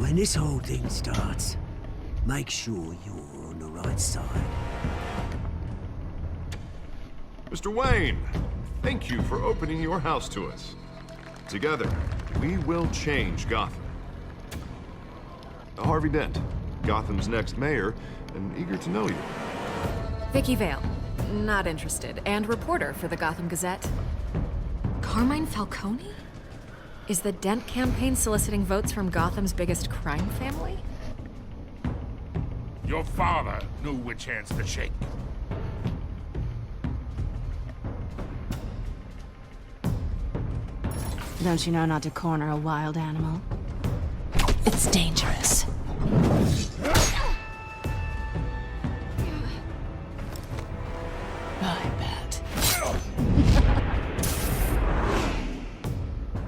When this whole thing starts, make sure you're on the right side. Mr. Wayne, thank you for opening your house to us. Together, we will change Gotham. Harvey Dent, Gotham's next mayor, and eager to know you. Vicky Vale, not interested, and reporter for the Gotham Gazette. Carmine Falcone? Is the Dent campaign soliciting votes from Gotham's biggest crime family? Your father knew which hands to shake. Don't you know not to corner a wild animal? It's dangerous. I bet.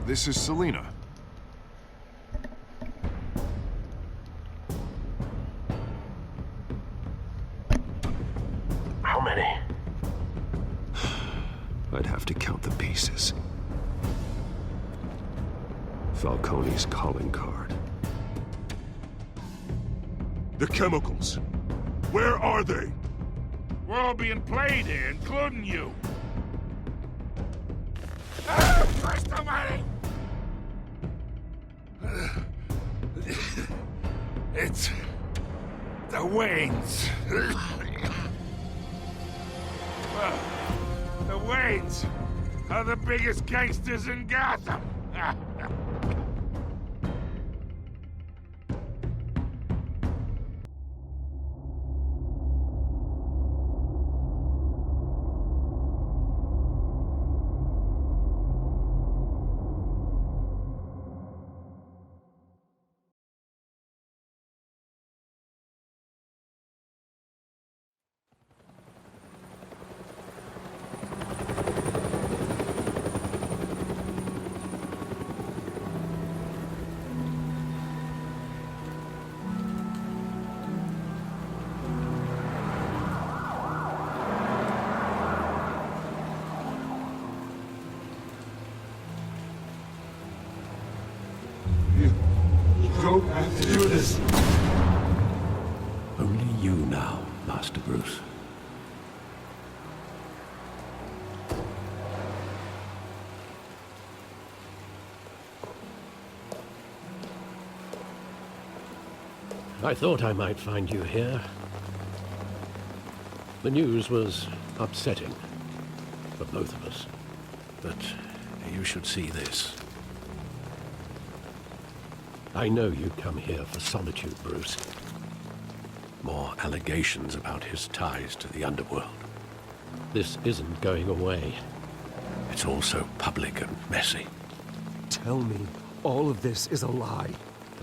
This is Selina. How many? I'd have to count the pieces. Falcone's calling card. The chemicals. Where are they? We're all being played here, including you. Christ almighty! It's the Waynes. Well, the Waynes are the biggest gangsters in Gotham. Don't have to do this. Only you now, Master Bruce. I thought I might find you here. The news was upsetting for both of us. But you should see this. I know you come here for solitude, Bruce. More allegations about his ties to the underworld. This isn't going away. It's all so public and messy. Tell me all of this is a lie.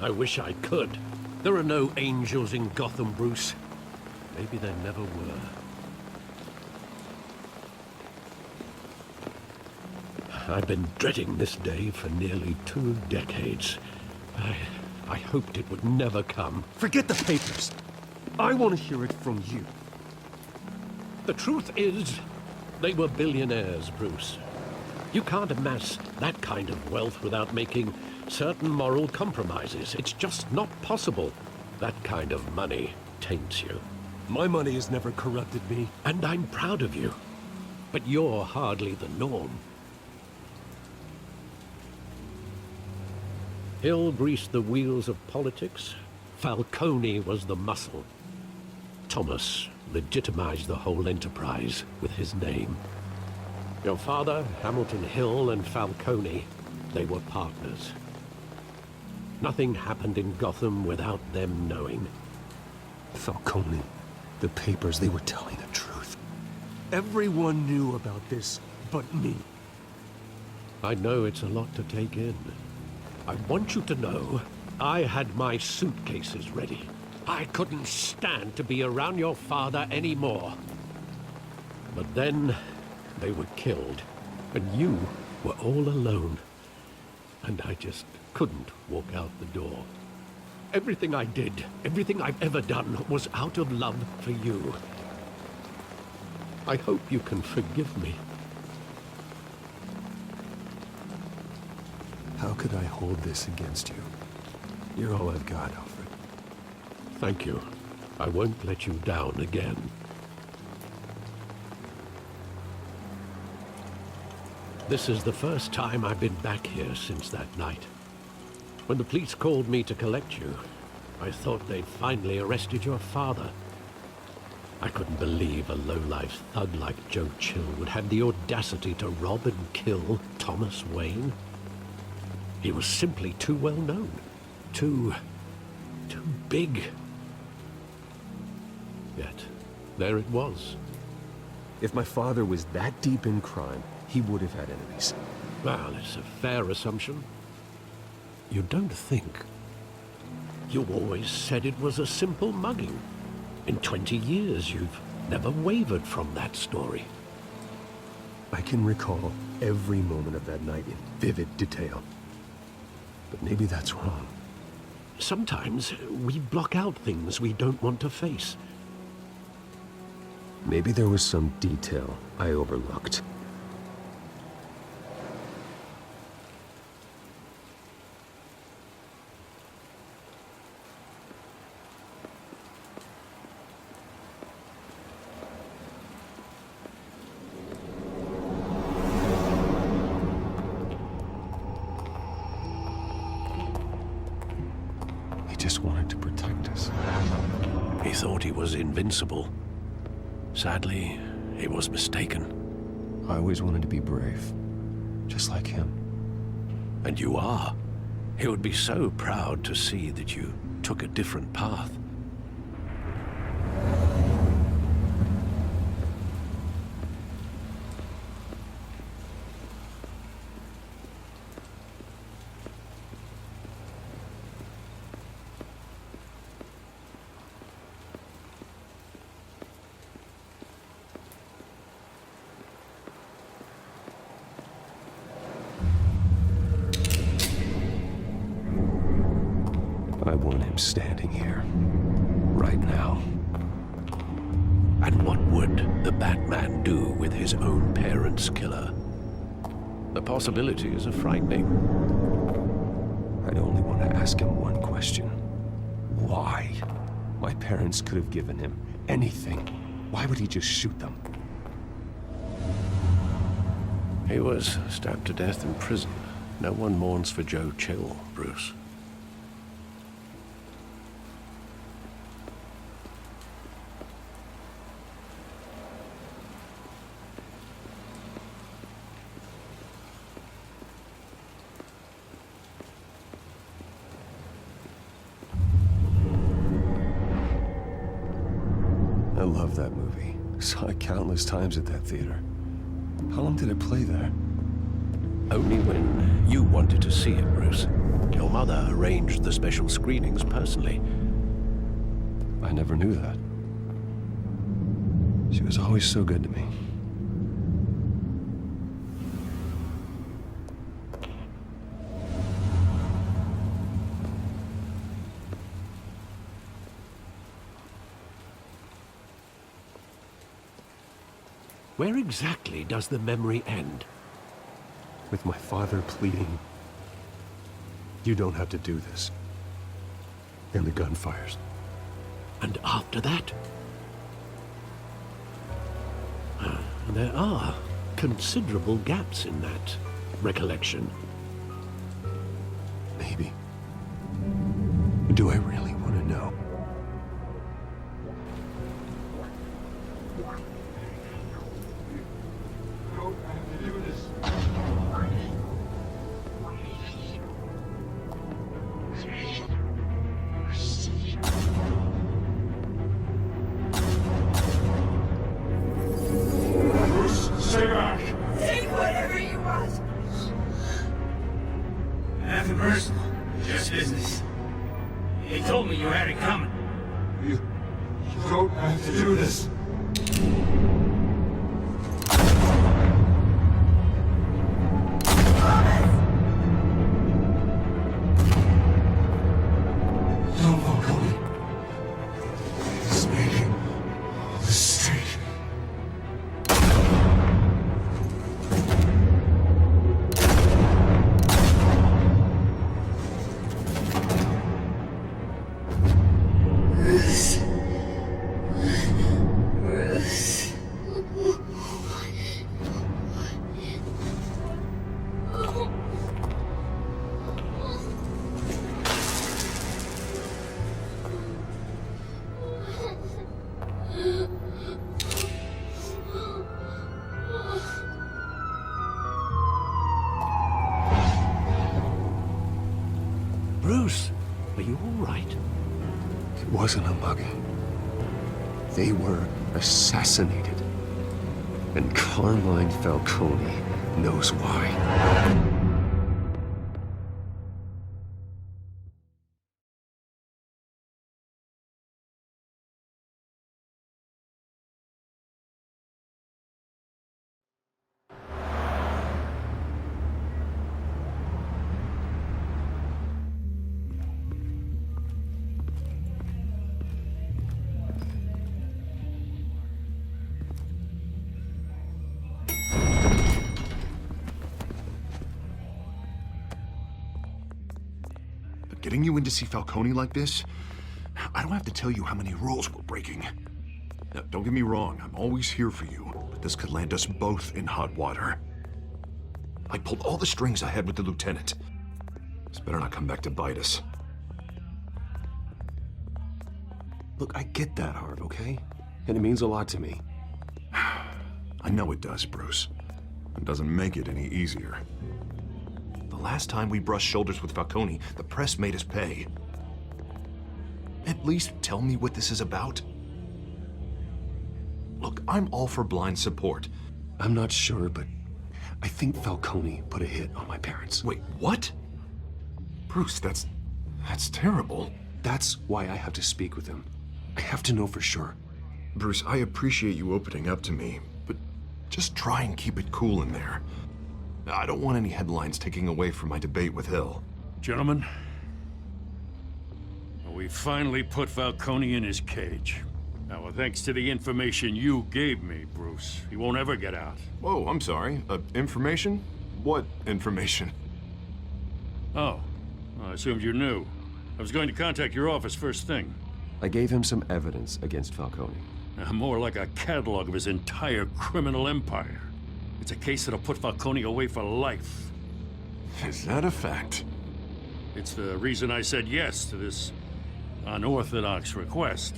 I wish I could. There are no angels in Gotham, Bruce. Maybe there never were. I've been dreading this day for nearly 2 decades. I hoped it would never come. Forget the papers. I want to hear it from you. The truth is, they were billionaires, Bruce. You can't amass that kind of wealth without making certain moral compromises. It's just not possible. That kind of money taints you. My money has never corrupted me. And I'm proud of you. But you're hardly the norm. Hill greased the wheels of politics. Falcone was the muscle. Thomas legitimized the whole enterprise with his name. Your father, Hamilton Hill, and Falcone, they were partners. Nothing happened in Gotham without them knowing. Falcone, the papers, they were telling the truth. Everyone knew about this but me. I know it's a lot to take in. I want you to know, I had my suitcases ready. I couldn't stand to be around your father anymore. But then, they were killed, and you were all alone. And I just couldn't walk out the door. Everything I did, everything I've ever done, was out of love for you. I hope you can forgive me. How could I hold this against you? You're all I've got, Alfred. Thank you. I won't let you down again. This is the first time I've been back here since that night. When the police called me to collect you, I thought they'd finally arrested your father. I couldn't believe a low-life thug like Joe Chill would have the audacity to rob and kill Thomas Wayne. He was simply too well known. Too big. Yet, there it was. If my father was that deep in crime, he would have had enemies. Well, it's a fair assumption. You don't think? You always said it was a simple mugging. In 20 years, you've never wavered from that story. I can recall every moment of that night in vivid detail. But maybe that's wrong. Sometimes we block out things we don't want to face. Maybe there was some detail I overlooked. He just wanted to protect us. He thought he was invincible. Sadly, he was mistaken. I always wanted to be brave, just like him. And you are. He would be so proud to see that you took a different path. I want him standing here, right now. And what would the Batman do with his own parents' killer? The possibilities are frightening. I'd only want to ask him one question. Why? My parents could have given him anything. Why would he just shoot them? He was stabbed to death in prison. No one mourns for Joe Chill, Bruce. I love that movie. Saw it countless times at that theater. How long did it play there? Only when you wanted to see it, Bruce. Your mother arranged the special screenings personally. I never knew that. She was always so good to me. Where exactly does the memory end? With my father pleading, "You don't have to do this." And the gun fires. And after that? There are considerable gaps in that recollection. Maybe. Do I really want to know? Stay back! Take whatever you want. Nothing personal, just business. He told me you had it coming. You don't have to do this. Don't walk on me. He's making a mistake. Bruce, are you all right? It wasn't a mugging. They were assassinated. And Carmine Falcone knows why. Getting you in to see Falcone like this, I don't have to tell you how many rules we're breaking. Now, don't get me wrong, I'm always here for you, but this could land us both in hot water. I pulled all the strings I had with the lieutenant. This better not come back to bite us. Look, I get that, Harv, okay? And it means a lot to me. I know it does, Bruce. It doesn't make it any easier. The last time we brushed shoulders with Falcone, the press made us pay. At least tell me what this is about. Look, I'm all for blind support. I'm not sure, but I think Falcone put a hit on my parents. Wait, what? Bruce, that's terrible. That's why I have to speak with him. I have to know for sure. Bruce, I appreciate you opening up to me, but just try and keep it cool in there. I don't want any headlines taking away from my debate with Hill. Gentlemen, we finally put Falcone in his cage. Now, thanks to the information you gave me, Bruce, he won't ever get out. Whoa, I'm sorry. Information? What information? Oh, I assumed you knew. I was going to contact your office first thing. I gave him some evidence against Falcone. More like a catalog of his entire criminal empire. It's a case that'll put Falcone away for life. Is that a fact? It's the reason I said yes to this unorthodox request.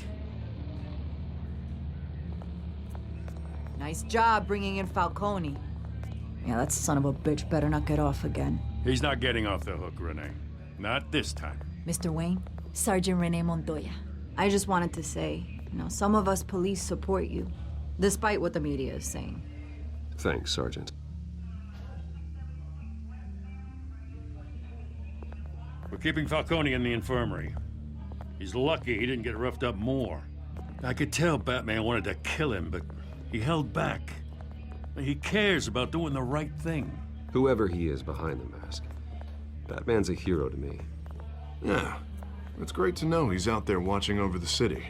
Nice job bringing in Falcone. Yeah, that son of a bitch better not get off again. He's not getting off the hook, Renee. Not this time. Mr. Wayne, Sergeant Renee Montoya. I just wanted to say, some of us police support you, despite what the media is saying. Thanks, Sergeant. We're keeping Falcone in the infirmary. He's lucky he didn't get roughed up more. I could tell Batman wanted to kill him, but he held back. He cares about doing the right thing. Whoever he is behind the mask, Batman's a hero to me. Yeah, it's great to know he's out there watching over the city.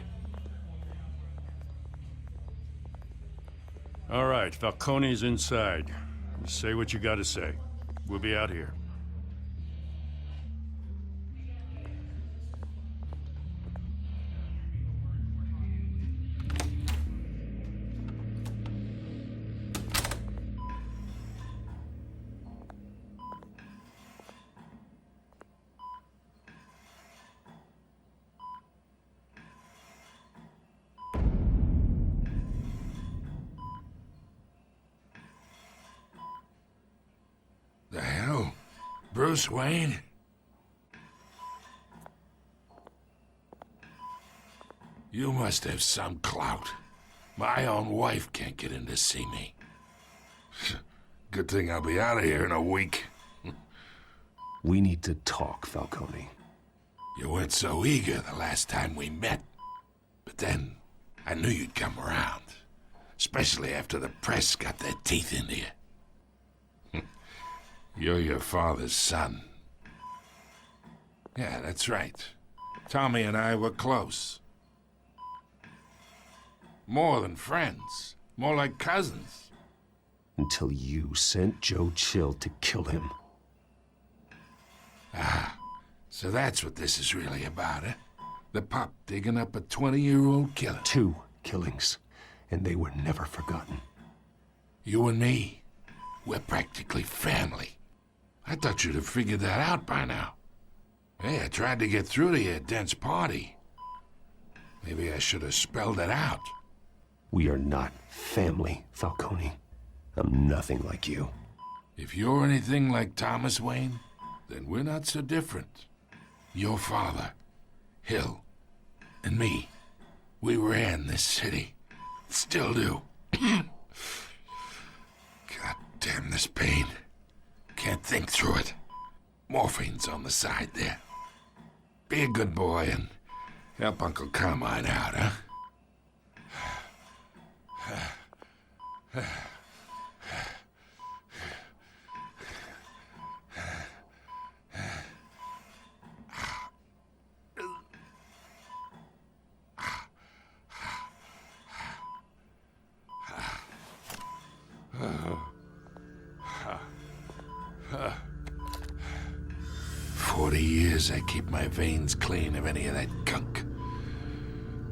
All right, Falcone's inside. Say what you gotta say. We'll be out here. The hell? Bruce Wayne? You must have some clout. My own wife can't get in to see me. Good thing I'll be out of here in a week. We need to talk, Falcone. You weren't so eager the last time we met. But then, I knew you'd come around. Especially after the press got their teeth into you. You're your father's son. Yeah, that's right. Tommy and I were close. More than friends. More like cousins. Until you sent Joe Chill to kill him. Ah, so that's what this is really about, eh? The pup digging up a 20-year-old killer. 2 killings, and they were never forgotten. You and me, we're practically family. I thought you'd have figured that out by now. Hey, I tried to get through to your dense party. Maybe I should have spelled it out. We are not family, Falcone. I'm nothing like you. If you're anything like Thomas Wayne, then we're not so different. Your father, Hill, and me, we ran this city. Still do. God damn this pain. Can't think through it. Morphine's on the side there. Be a good boy and help Uncle Carmine out, huh? I keep my veins clean of any of that gunk.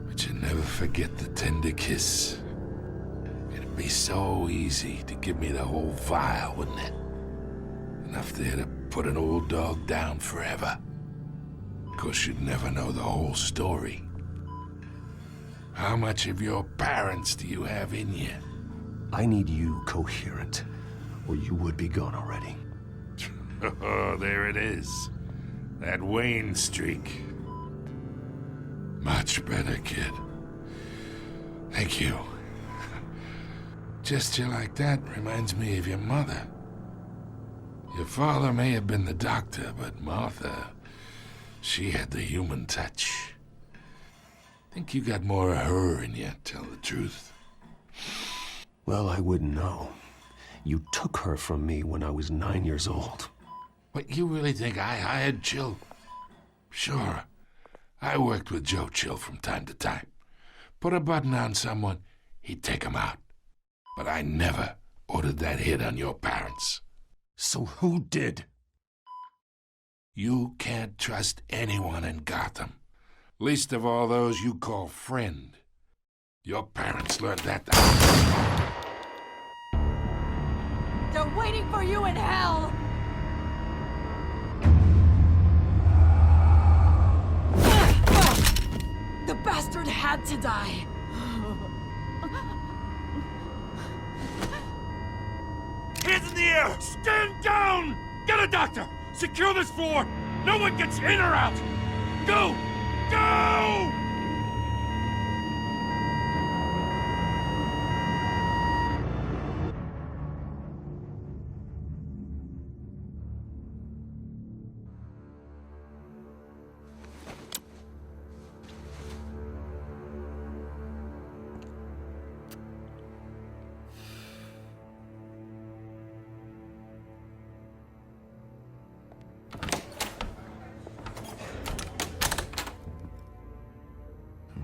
But you never forget the tender kiss. It'd be so easy to give me the whole vial, wouldn't it? Enough there to put an old dog down forever. Of course, you'd never know the whole story. How much of your parents do you have in you? I need you coherent, or you would be gone already. Oh, there it is. That Wayne streak. Much better, kid. Thank you. Gesture like that reminds me of your mother. Your father may have been the doctor, but Martha, she had the human touch. Think you got more of her in you, tell the truth. Well, I wouldn't know. You took her from me when I was 9 years old. What, you really think I hired Chill? Sure. I worked with Joe Chill from time to time. Put a button on someone, he'd take him out. But I never ordered that hit on your parents. So who did? You can't trust anyone in Gotham. Least of all those you call friend. Your parents learned that. They're waiting for you in hell! The bastard had to die. Hands in the air! Stand down! Get a doctor! Secure this floor! No one gets in or out! Go! Go!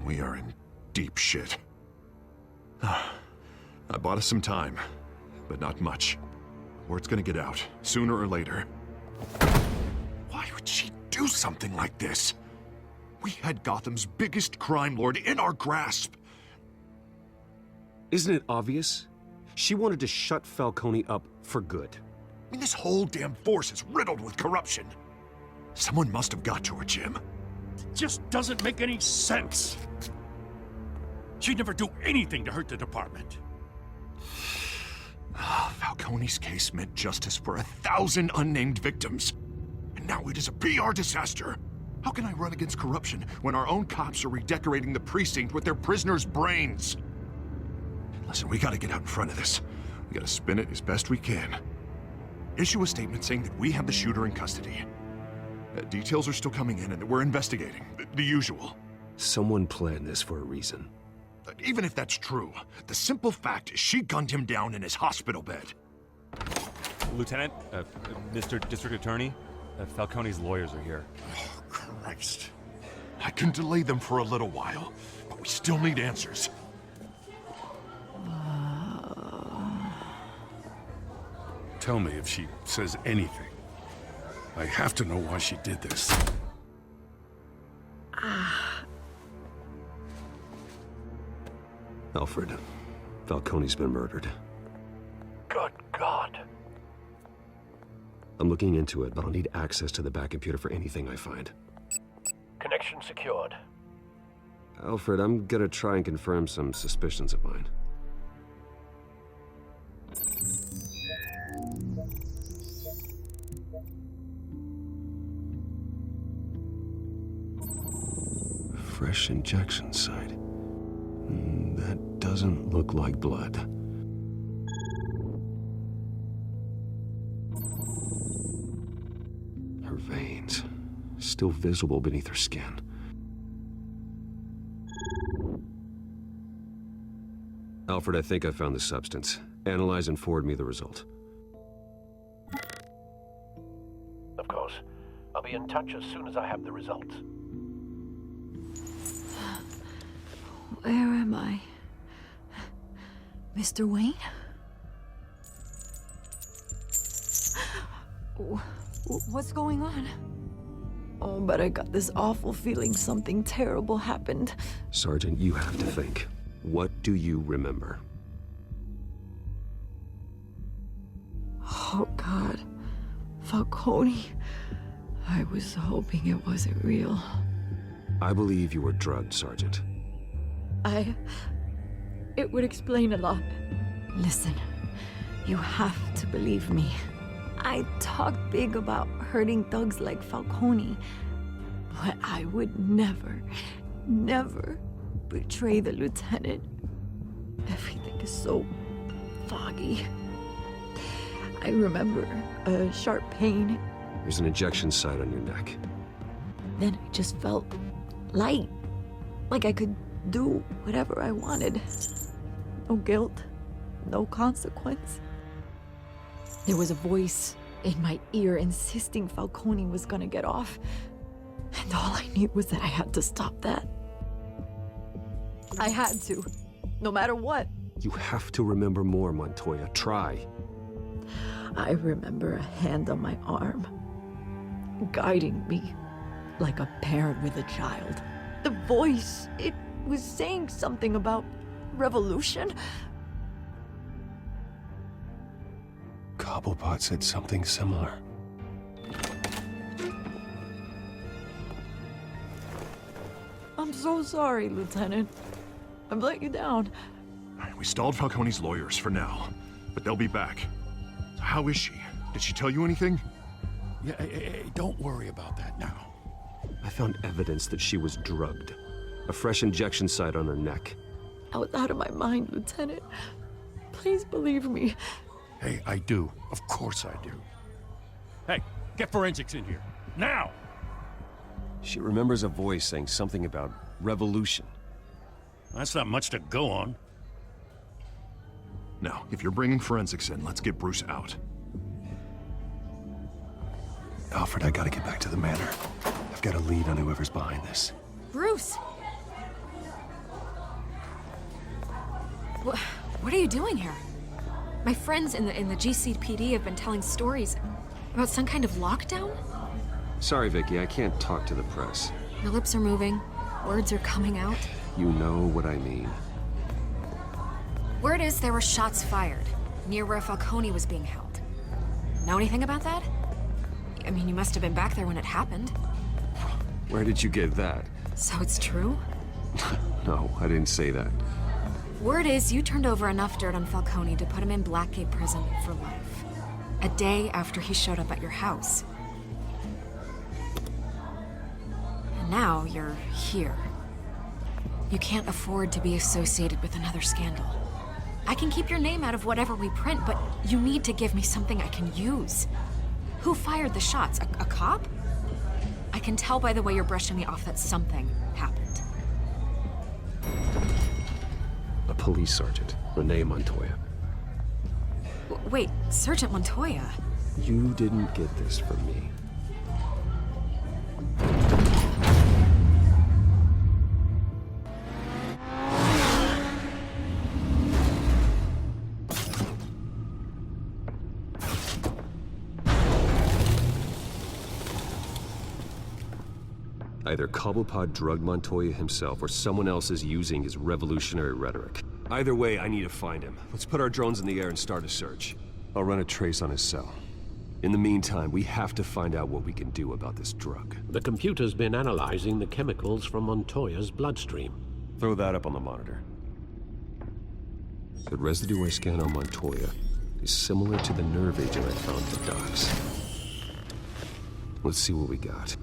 We are in deep shit. I bought us some time, but not much. Word's gonna get out, sooner or later. Why would she do something like this? We had Gotham's biggest crime lord in our grasp. Isn't it obvious? She wanted to shut Falcone up for good. I mean, this whole damn force is riddled with corruption. Someone must have got to her, Jim. It just doesn't make any sense. She'd never do anything to hurt the department. Falcone's case meant justice for 1,000 unnamed victims. And now it is a PR disaster. How can I run against corruption when our own cops are redecorating the precinct with their prisoners' brains? Listen, we gotta get out in front of this. We gotta spin it as best we can. Issue a statement saying that we have the shooter in custody. Details are still coming in and that we're investigating. The usual. Someone planned this for a reason. Even if that's true, the simple fact is she gunned him down in his hospital bed. Lieutenant, Mr. District Attorney, Falcone's lawyers are here. Oh, Christ. I can delay them for a little while, but we still need answers. Tell me if she says anything. I have to know why she did this. Alfred, Falcone's been murdered. Good God. I'm looking into it, but I'll need access to the back computer for anything I find. Connection secured. Alfred, I'm gonna try and confirm some suspicions of mine. fresh injection site. That doesn't look like blood. Her veins, still visible beneath her skin. Alfred, I think I found the substance. Analyze and forward me the result. Of course. I'll be in touch as soon as I have the results. Where am I? Mr. Wayne? What's going on? Oh, but I got this awful feeling something terrible happened. Sergeant, you have to think. What do you remember? Oh, God. Falcone. I was hoping it wasn't real. I believe you were drugged, Sergeant. It would explain a lot. Listen, you have to believe me. I talked big about hurting thugs like Falcone, but I would never, never betray the lieutenant. Everything is so foggy. I remember a sharp pain. There's an injection site on your neck. Then I just felt light, like I could do whatever I wanted. No guilt, no consequence. There was a voice in my ear insisting Falcone was gonna get off. And all I knew was that I had to stop that. I had to, no matter what. You have to remember more, Montoya. Try. I remember a hand on my arm, guiding me like a parent with a child. The voice, it was saying something about revolution. Cobblepot said something similar. I'm so sorry, Lieutenant. I've let you down. We stalled Falcone's lawyers for now, but they'll be back. So how is she? Did she tell you anything? Yeah, hey, don't worry about that now. I found evidence that she was drugged. A fresh injection site on her neck. I was out of my mind, Lieutenant. Please believe me. Hey, I do. Of course I do. Hey, get forensics in here. Now! She remembers a voice saying something about revolution. That's not much to go on. Now, if you're bringing forensics in, let's get Bruce out. Alfred, I gotta get back to the manor. I've got a lead on whoever's behind this. Bruce! What are you doing here? My friends in the GCPD have been telling stories about some kind of lockdown? Sorry, Vicky, I can't talk to the press. Your lips are moving. Words are coming out. You know what I mean. Word is there were shots fired near where Falcone was being held. Know anything about that? I mean, you must have been back there when it happened. Where did you get that? So it's true? No, I didn't say that. Word is you turned over enough dirt on Falcone to put him in Blackgate Prison for life. A day after he showed up at your house. And now you're here. You can't afford to be associated with another scandal. I can keep your name out of whatever we print, but you need to give me something I can use. Who fired the shots? A cop? I can tell by the way you're brushing me off that something happened. A police sergeant, Renee Montoya. Wait, Sergeant Montoya? You didn't get this from me. Either Cobblepot drugged Montoya himself, or someone else is using his revolutionary rhetoric. Either way, I need to find him. Let's put our drones in the air and start a search. I'll run a trace on his cell. In the meantime, we have to find out what we can do about this drug. The computer's been analyzing the chemicals from Montoya's bloodstream. Throw that up on the monitor. The residue I scan on Montoya is similar to the nerve agent I found at the docks. Let's see what we got.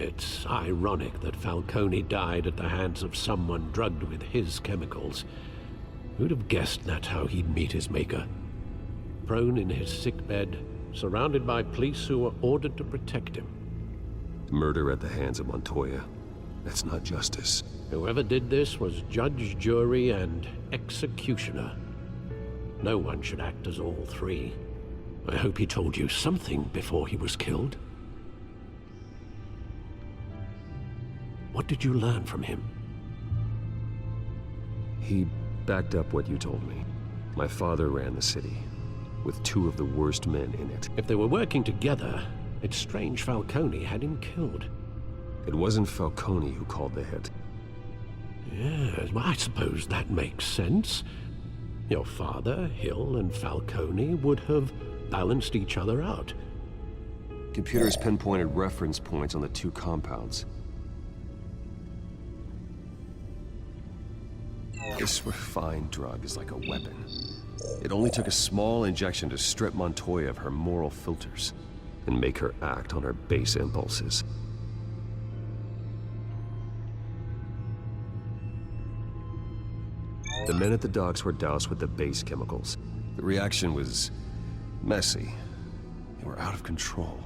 It's ironic that Falcone died at the hands of someone drugged with his chemicals. Who'd have guessed that's how he'd meet his maker? Prone in his sickbed, surrounded by police who were ordered to protect him. Murder at the hands of Montoya. That's not justice. Whoever did this was judge, jury, and executioner. No one should act as all three. I hope he told you something before he was killed. What did you learn from him? He backed up what you told me. My father ran the city, with two of the worst men in it. If they were working together, it's strange Falcone had him killed. It wasn't Falcone who called the hit. Yes, well, I suppose that makes sense. Your father, Hill, and Falcone would have balanced each other out. Computers pinpointed reference points on the two compounds. This refined drug is like a weapon. It only took a small injection to strip Montoya of her moral filters and make her act on her base impulses. The men at the docks were doused with the base chemicals. The reaction was messy. They were out of control.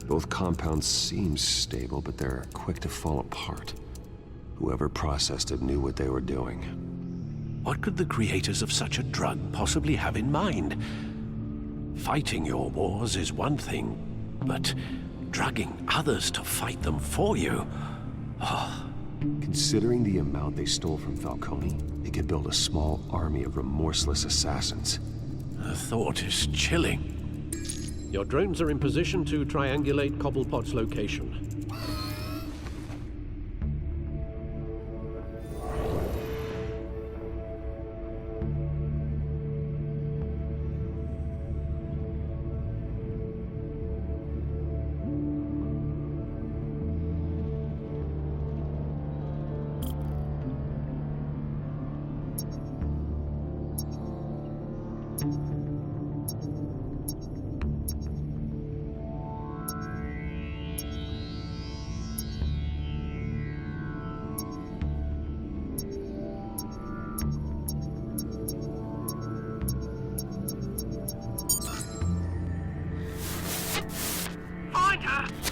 Both compounds seem stable, but they're quick to fall apart. Whoever processed it knew what they were doing. What could the creators of such a drug possibly have in mind? Fighting your wars is one thing, but drugging others to fight them for you? Oh. Considering the amount they stole from Falcone, they could build a small army of remorseless assassins. The thought is chilling. Your drones are in position to triangulate Cobblepot's location.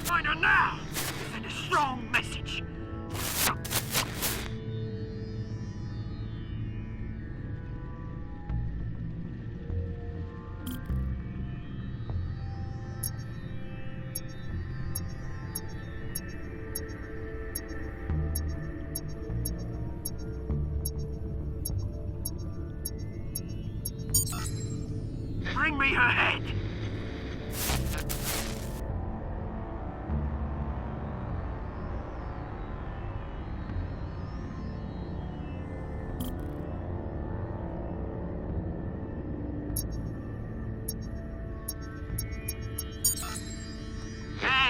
Find her now! Send a strong message! Bring me her head!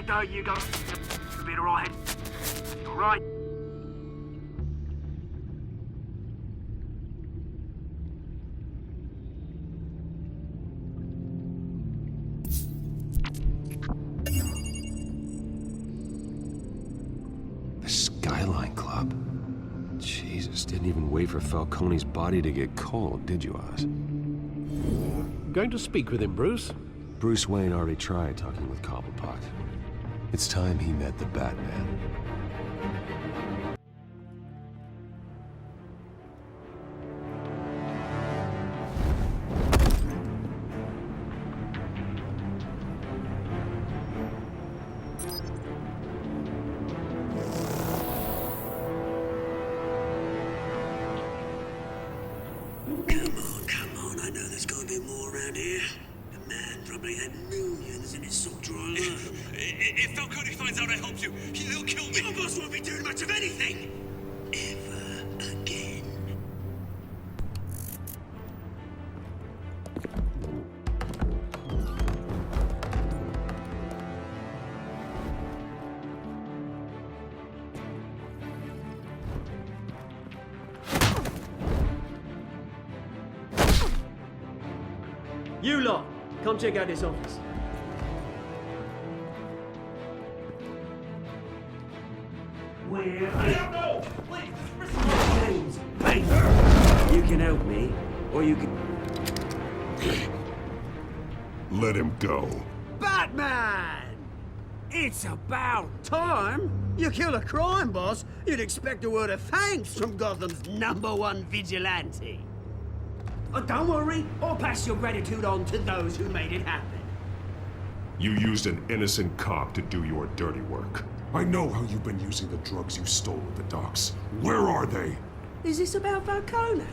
There you go. You'll be alright. Alright. The Skyline Club. Jesus, didn't even wait for Falcone's body to get cold, did you, Oz? Going to speak with him, Bruce? Bruce Wayne already tried talking with Cobblepot. It's time he met the Batman. Come on, I know there's gonna be more around here. The man probably had millions in his sock drawer alone. If Falcone finds out I helped you, he'll kill me. Your boss won't be doing much of anything! Ever again. You lot, come check out this office. where... I don't know! Please, just risk James, Payne! You can help me, or you can... Let him go. Batman! It's about time. You kill a crime boss, you'd expect a word of thanks from Gotham's #1 vigilante. Oh, don't worry, I'll pass your gratitude on to those who made it happen. You used an innocent cop to do your dirty work. I know how you've been using the drugs you stole at the docks. Where are they? Is this about Falcone?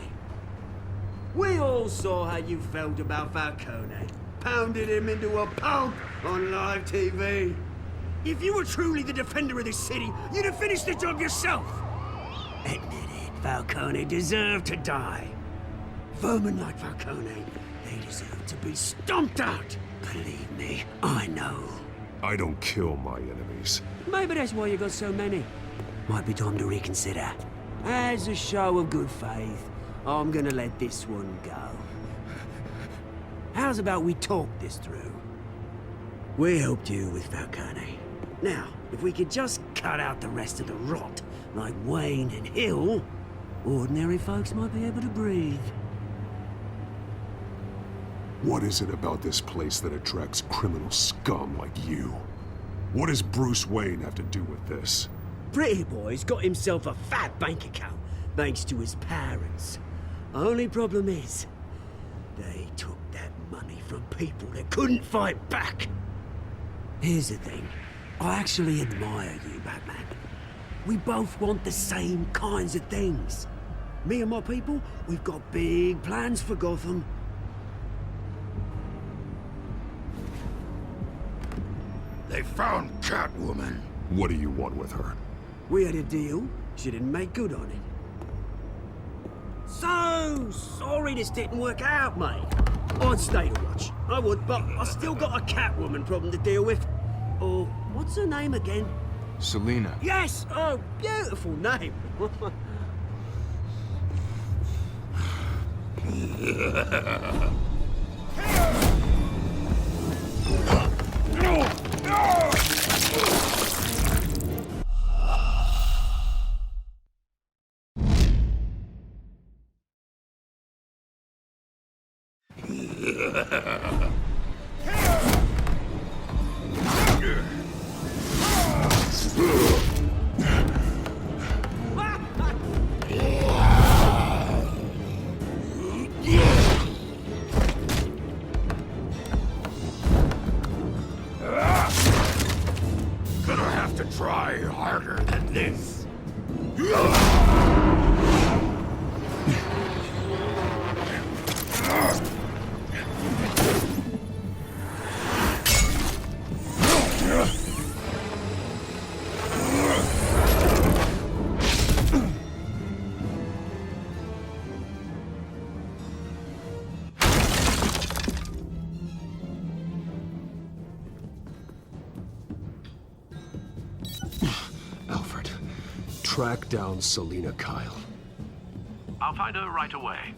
We all saw how you felt about Falcone. Pounded him into a pulp on live TV. If you were truly the defender of this city, you'd have finished the job yourself. Admit it, Falcone deserved to die. Vermin like Falcone, they deserve to be stomped out. Believe me, I know. I don't kill my enemies. Maybe that's why you got so many. Might be time to reconsider. As a show of good faith, I'm gonna let this one go. How's about we talk this through? We helped you with Falcone. Now, if we could just cut out the rest of the rot, like Wayne and Hill, ordinary folks might be able to breathe. What is it about this place that attracts criminal scum like you? What does Bruce Wayne have to do with this? Pretty Boy's got himself a fat bank account, thanks to his parents. Only problem is, they took that money from people that couldn't fight back. Here's the thing. I actually admire you, Batman. We both want the same kinds of things. Me and my people, we've got big plans for Gotham. They found Catwoman. What do you want with her? We had a deal. She didn't make good on it. So sorry this didn't work out, mate. I'd stay to watch. I would, but I still got a Catwoman problem to deal with. Oh, what's her name again? Selina. Yes! Oh, beautiful name. Gonna have to try harder than this. Alfred, track down Selina Kyle. I'll find her right away.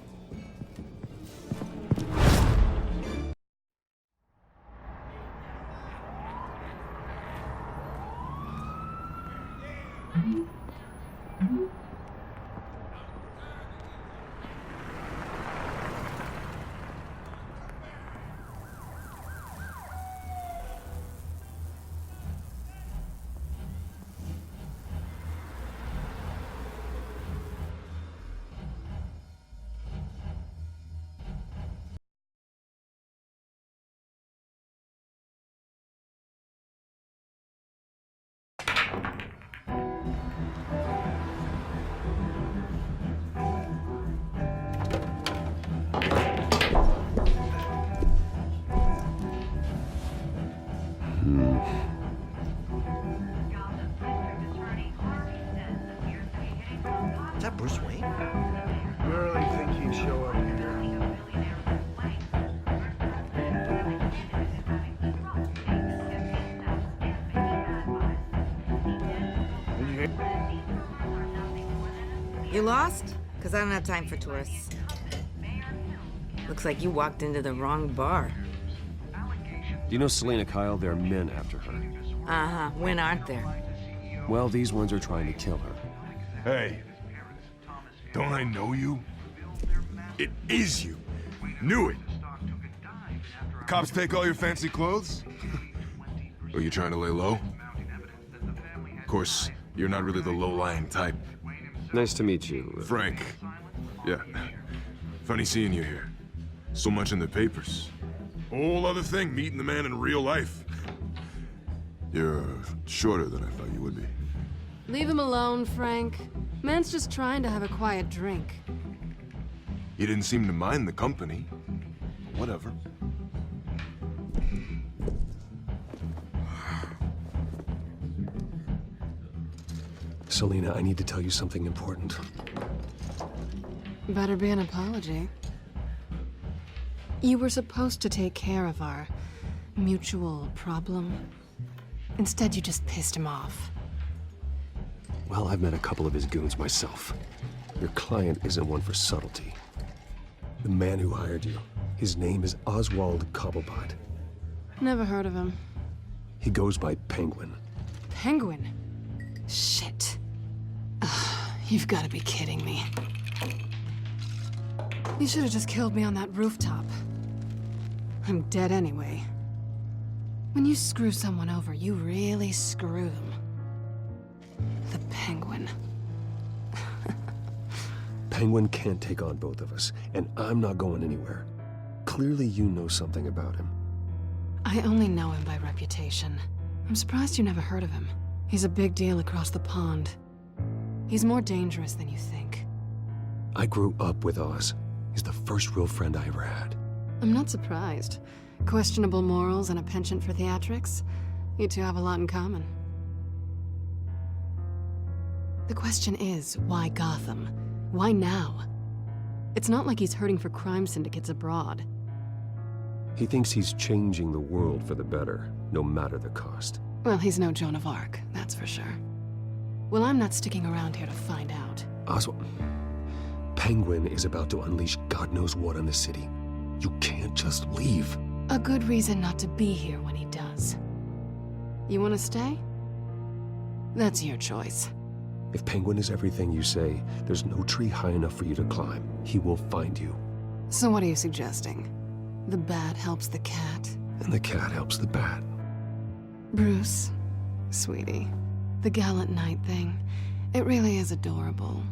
Is that Bruce Wayne? You really think he'd show up here? You lost? Because I don't have time for tourists. Looks like you walked into the wrong bar. Do you know Selina Kyle? There are men after her. Uh-huh. When aren't there? Well, these ones are trying to kill her. Hey, don't I know you? It is you. Knew it. The cops take all your fancy clothes? Are you trying to lay low? Of course, you're not really the low-lying type. Nice to meet you. Frank. Yeah. Funny seeing you here. So much in the papers. Whole other thing, meeting the man in real life. You're shorter than I thought you would be. Leave him alone, Frank. Man's just trying to have a quiet drink. You didn't seem to mind the company. Whatever. Selina, I need to tell you something important. Better be an apology. You were supposed to take care of our mutual problem. Instead, you just pissed him off. Well, I've met a couple of his goons myself. Your client isn't one for subtlety. The man who hired you, his name is Oswald Cobblepot. Never heard of him. He goes by Penguin. Penguin? Shit. Ugh, you've got to be kidding me. You should have just killed me on that rooftop. I'm dead anyway. When you screw someone over, you really screw them. The Penguin. Penguin can't take on both of us, and I'm not going anywhere. Clearly you know something about him. I only know him by reputation. I'm surprised you never heard of him. He's a big deal across the pond. He's more dangerous than you think. I grew up with Oz. He's the first real friend I ever had. I'm not surprised. Questionable morals and a penchant for theatrics. You two have a lot in common. The question is, why Gotham? Why now? It's not like he's hurting for crime syndicates abroad. He thinks he's changing the world for the better, no matter the cost. Well, he's no Joan of Arc, that's for sure. Well, I'm not sticking around here to find out. Oswald, Penguin is about to unleash God knows what on the city. You can't just leave. A good reason not to be here when he does. You want to stay? That's your choice. If Penguin is everything you say, there's no tree high enough for you to climb. He will find you. So what are you suggesting? The bat helps the cat? And the cat helps the bat. Bruce, sweetie, the gallant knight thing, it really is adorable.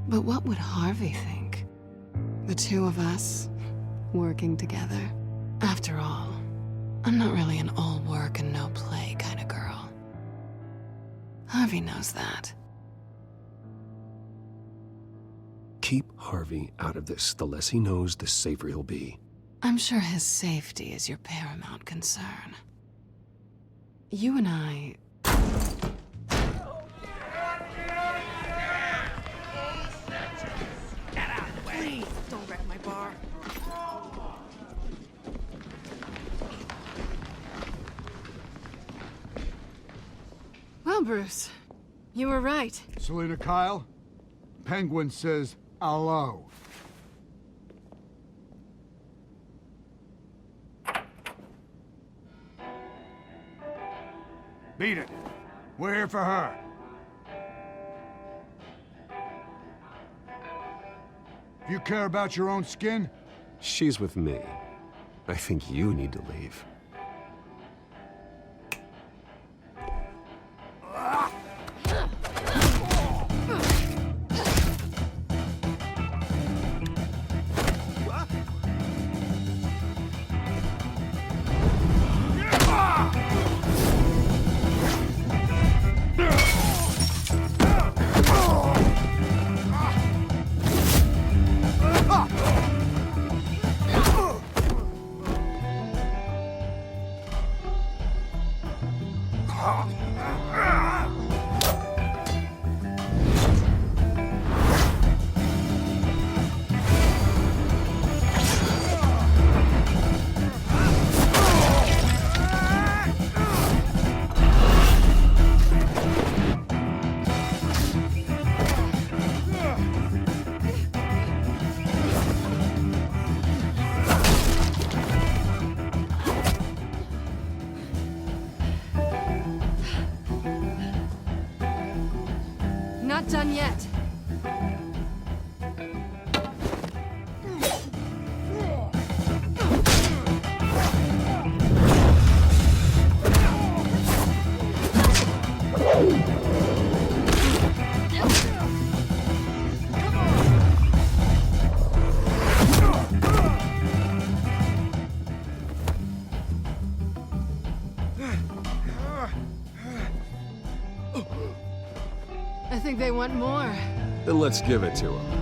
But what would Harvey think? The two of us, working together. After all, I'm not really an all work and no play kind of girl. Harvey knows that. Keep Harvey out of this. The less he knows, the safer he'll be. I'm sure his safety is your paramount concern. You and I... Get out of the way! Please, don't wreck my bar. Well, Bruce, you were right. Selina Kyle, Penguin says hello. Beat it. We're here for her. If you care about your own skin, She's with me. I think you need to leave. not done yet. I think they want more. Then let's give it to them.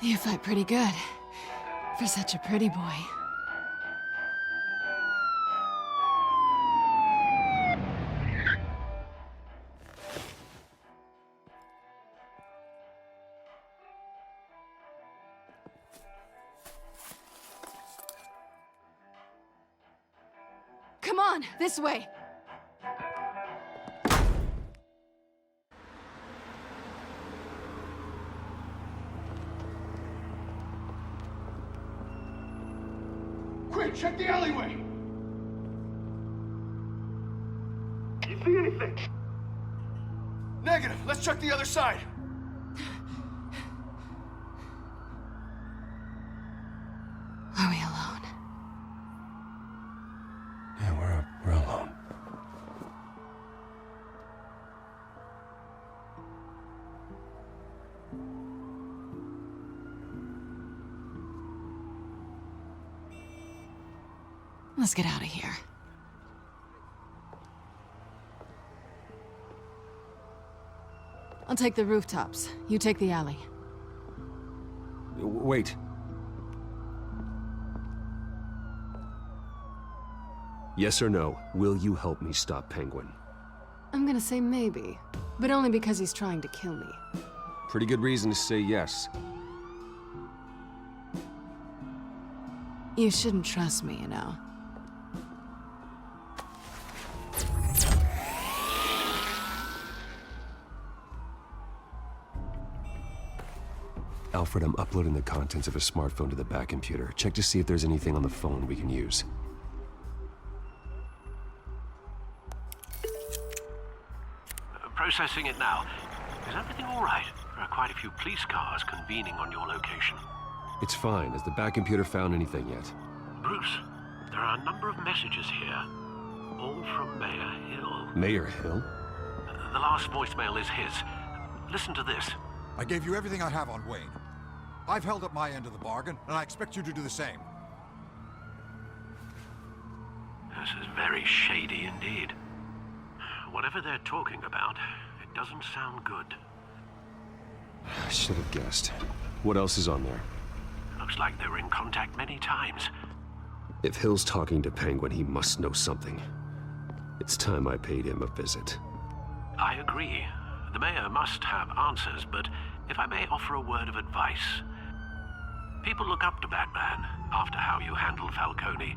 You fight pretty good. For such a pretty boy. Come on, this way! Quick, check the alleyway! You see anything? Negative. Let's check the other side. Are we alone? Yeah, we're alone. Let's get out of here. I'll take the rooftops. You take the alley. Wait. Yes or no, will you help me stop Penguin? I'm gonna say maybe, but only because he's trying to kill me. Pretty good reason to say yes. You shouldn't trust me, you know. Alfred, I'm uploading the contents of a smartphone to the back computer. Check to see if there's anything on the phone we can use. Processing it now. Is everything all right? There are quite a few police cars convening on your location. It's fine. Has the back computer found anything yet? Bruce, there are a number of messages here. All from Mayor Hill. Mayor Hill? The last voicemail is his. Listen to this. I gave you everything I have on Wayne. I've held up my end of the bargain, and I expect you to do the same. This is very shady indeed. Whatever they're talking about, it doesn't sound good. I should have guessed. What else is on there? Looks like they were in contact many times. If Hill's talking to Penguin, he must know something. It's time I paid him a visit. I agree. The mayor must have answers, but if I may offer a word of advice. People look up to Batman after how you handled Falcone.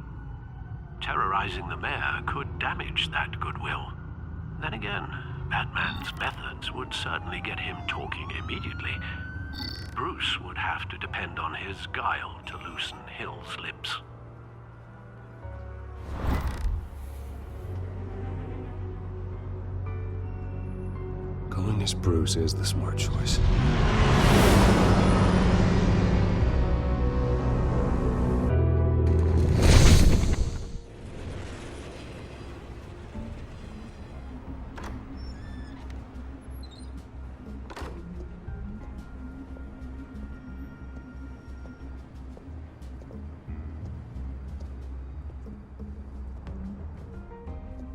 Terrorizing the mayor could damage that goodwill. Then again, Batman's methods would certainly get him talking immediately. Bruce would have to depend on his guile to loosen Hill's lips. Going as Bruce is the smart choice.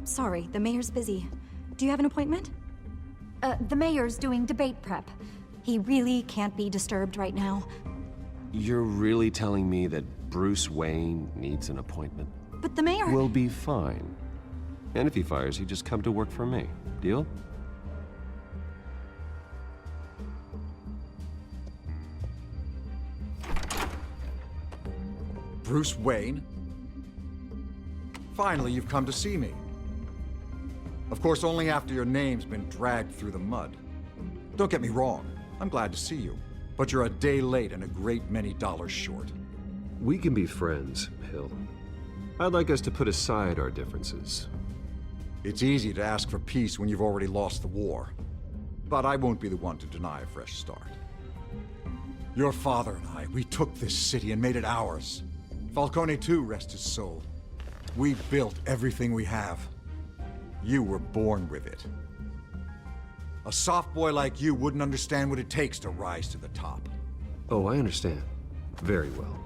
Sorry, the mayor's busy. Do you have an appointment? The mayor's doing debate prep. He really can't be disturbed right now. You're really telling me that Bruce Wayne needs an appointment? But the mayor... We'll be fine. And if he fires, he just come to work for me. Deal? Bruce Wayne? Finally, you've come to see me. Of course, only after your name's been dragged through the mud. Don't get me wrong, I'm glad to see you. But you're a day late and a great many dollars short. We can be friends, Hill. I'd like us to put aside our differences. It's easy to ask for peace when you've already lost the war. But I won't be the one to deny a fresh start. Your father and I, we took this city and made it ours. Falcone too, rest his soul. We built everything we have. You were born with it. A soft boy like you wouldn't understand what it takes to rise to the top. Oh, I understand. Very well.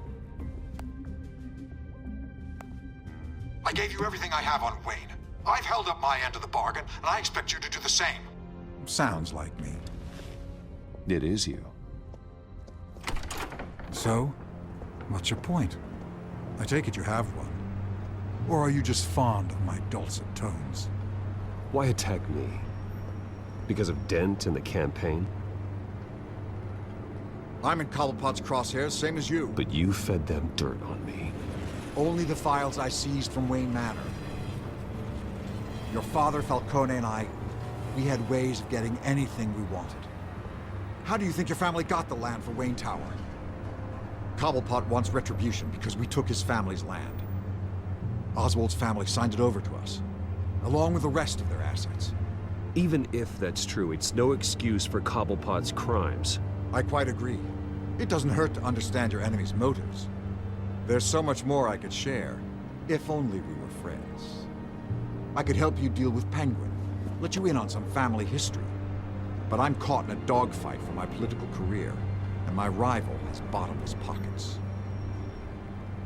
I gave you everything I have on Wayne. I've held up my end of the bargain, and I expect you to do the same. Sounds like me. It is you. So, what's your point? I take it you have one. Or are you just fond of my dulcet tones? Why attack me? Because of Dent and the campaign? I'm in Cobblepot's crosshairs, same as you. But you fed them dirt on me. Only the files I seized from Wayne Manor. Your father, Falcone, and I, we had ways of getting anything we wanted. How do you think your family got the land for Wayne Tower? Cobblepot wants retribution because we took his family's land. Oswald's family signed it over to us, along with the rest of their assets. Even if that's true, it's no excuse for Cobblepot's crimes. I quite agree. It doesn't hurt to understand your enemy's motives. There's so much more I could share, if only we were friends. I could help you deal with Penguin, let you in on some family history. But I'm caught in a dogfight for my political career, and my rival has bottomless pockets.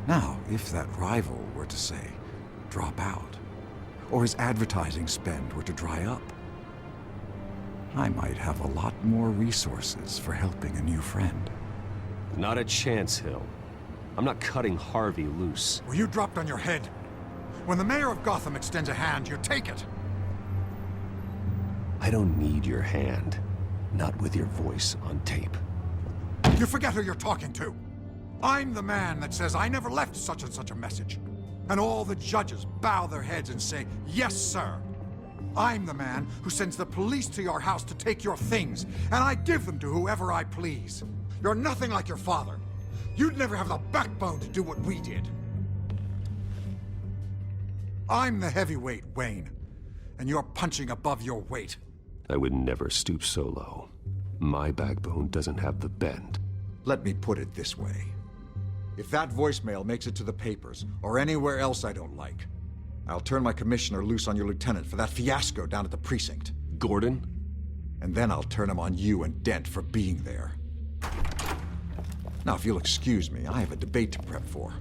Now, if that rival were to say, drop out, or his advertising spend were to dry up, I might have a lot more resources for helping a new friend. Not a chance, Hill. I'm not cutting Harvey loose. Were you dropped on your head? When the mayor of Gotham extends a hand, you take it. I don't need your hand. Not with your voice on tape. You forget who you're talking to. I'm the man that says I never left such and such a message. And all the judges bow their heads and say, yes, sir. I'm the man who sends the police to your house to take your things, and I give them to whoever I please. You're nothing like your father. You'd never have the backbone to do what we did. I'm the heavyweight, Wayne, and you're punching above your weight. I would never stoop so low. My backbone doesn't have the bend. Let me put it this way. If that voicemail makes it to the papers, or anywhere else I don't like, I'll turn my commissioner loose on your lieutenant for that fiasco down at the precinct. Gordon? And then I'll turn him on you and Dent for being there. Now, if you'll excuse me, I have a debate to prep for.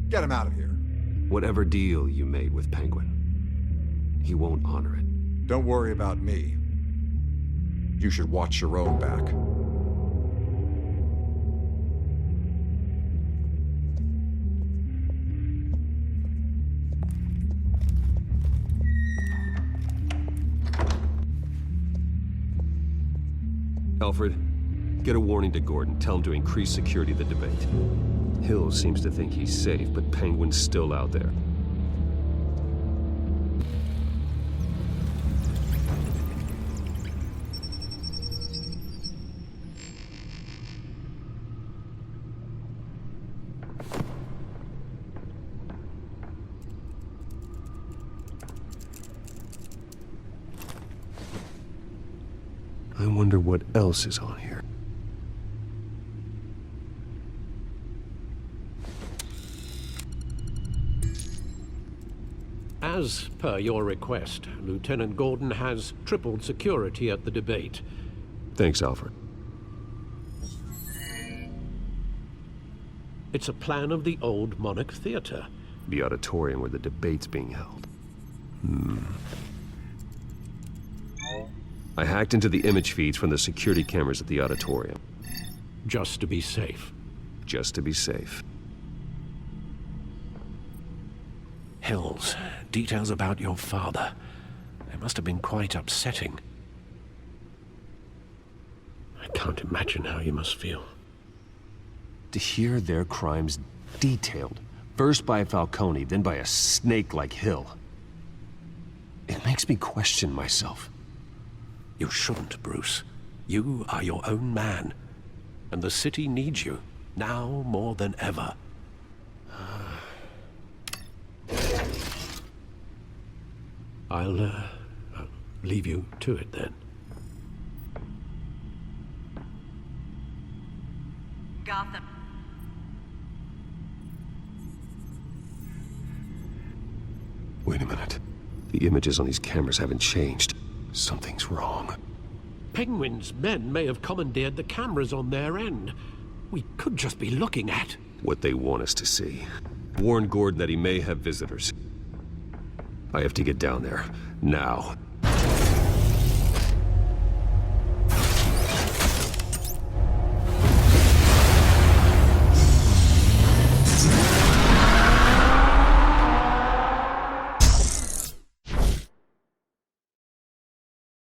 Get him out of here. Whatever deal you made with Penguin, he won't honor it. Don't worry about me. You should watch your own back. Alfred, get a warning to Gordon. Tell him to increase security of the debate. Hill seems to think he's safe, but Penguin's still out there. I wonder what else is on here. As per your request, Lieutenant Gordon has tripled security at the debate. Thanks, Alfred. It's a plan of the old Monarch Theater. The auditorium where the debate's being held. I hacked into the image feeds from the security cameras at the auditorium. Just to be safe. Just to be safe. Hills, details about your father. They must have been quite upsetting. I can't imagine how you must feel. To hear their crimes detailed, first by Falcone, then by a snake like Hill. It makes me question myself. You shouldn't, Bruce. You are your own man. And the city needs you, now more than ever. I'll leave you to it then. Gotham. Wait a minute. The images on these cameras haven't changed. Something's wrong. Penguin's men may have commandeered the cameras on their end. We could just be looking at what they want us to see. Warn Gordon that he may have visitors. I have to get down there, now.